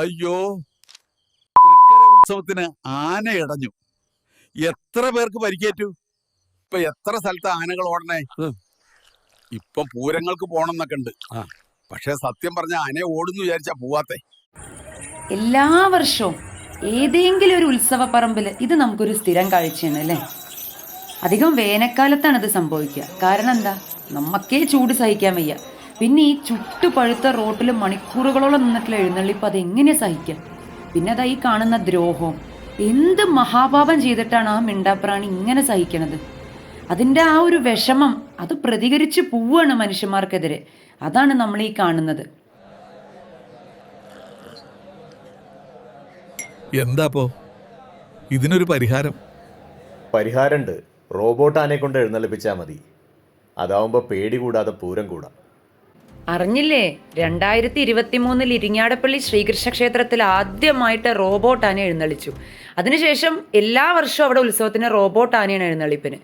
അയ്യോ, തൃക്കര ഉത്സവത്തിന് ആന ഇടഞ്ഞു. എത്ര പേർക്ക് പരിക്കേറ്റു? ഇപ്പൊ എത്ര സ്ഥലത്ത് ആനകൾ ഓടണേ? ഇപ്പം പൂരങ്ങൾക്ക് പോണെന്നൊക്കെ ഉണ്ട്. പക്ഷെ സത്യം പറഞ്ഞ ആനയെ ഓടുന്നു വിചാരിച്ചാ പോവാത്തെ. എല്ലാ വർഷവും ഏതെങ്കിലും ഒരു ഉത്സവ പറമ്പില് ഇത് നമുക്കൊരു സ്ഥിരം കാഴ്ചയാണ് അല്ലേ? അധികം വേനൽക്കാലത്താണ് ഇത് സംഭവിക്കുക. കാരണം എന്താ? നമ്മക്കേ ചൂട് സഹിക്കാൻ വയ്യ. പിന്നെ ഈ ചുട്ടുപഴുത്ത റോട്ടിൽ മണിക്കൂറുകളോളം നിന്നിട്ടുള്ള എഴുന്നള്ളിപ്പ് അതെങ്ങനെ സഹിക്കാം? പിന്നെ അതാ ഈ കാണുന്ന ദ്രോഹം. എന്ത് മഹാപാപം ചെയ്തിട്ടാണ് ആ മിണ്ടാപ്രാണി ഇങ്ങനെ സഹിക്കണത്? അതിൻ്റെ ആ ഒരു വിഷമം അത് പ്രതികരിച്ച് പോവുകയാണ് മനുഷ്യന്മാർക്കെതിരെ. അതാണ് നമ്മൾ ഈ കാണുന്നത്. എന്താപ്പോ ഇതിനൊരു പരിഹാരം? പരിഹാരമുണ്ട്. റോബോട്ട് ആനയെ കൊണ്ട് എഴുന്നള്ളിപ്പിച്ചാൽ മതി. അതാവുമ്പോൾ പേടി കൂടാതെ പൂരം കൂടാം. അറിഞ്ഞില്ലേ, 2023 ഇരിങ്ങാടപ്പള്ളി ശ്രീകൃഷ്ണ ക്ഷേത്രത്തിൽ ആദ്യമായിട്ട് റോബോട്ട് ആന എഴുന്നള്ളിച്ചു. അതിനുശേഷം എല്ലാ വർഷവും അവിടെ ഉത്സവത്തിന് റോബോട്ട് ആനയാണ് എഴുന്നള്ളിപ്പിന്.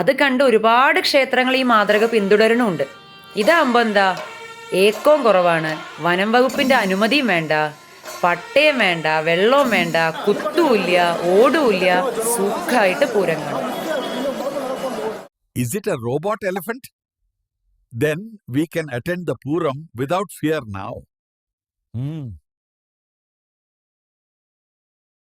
അത് കണ്ട് ഒരുപാട് ക്ഷേത്രങ്ങൾ ഈ മാതൃക പിന്തുടരണമുണ്ട്. ഇതാകുമ്പോൾ എന്താ, ഏക്കവും കുറവാണ്, വനം വകുപ്പിന്റെ അനുമതിയും വേണ്ട, പട്ടയം വേണ്ട, വെള്ളവും വേണ്ട, കുത്തുമില്ല, ഓടുമില്ല, സുഖമായിട്ട് പൂരം കാണും. Is it a robot elephant? Then we can attend the Puram without fear now.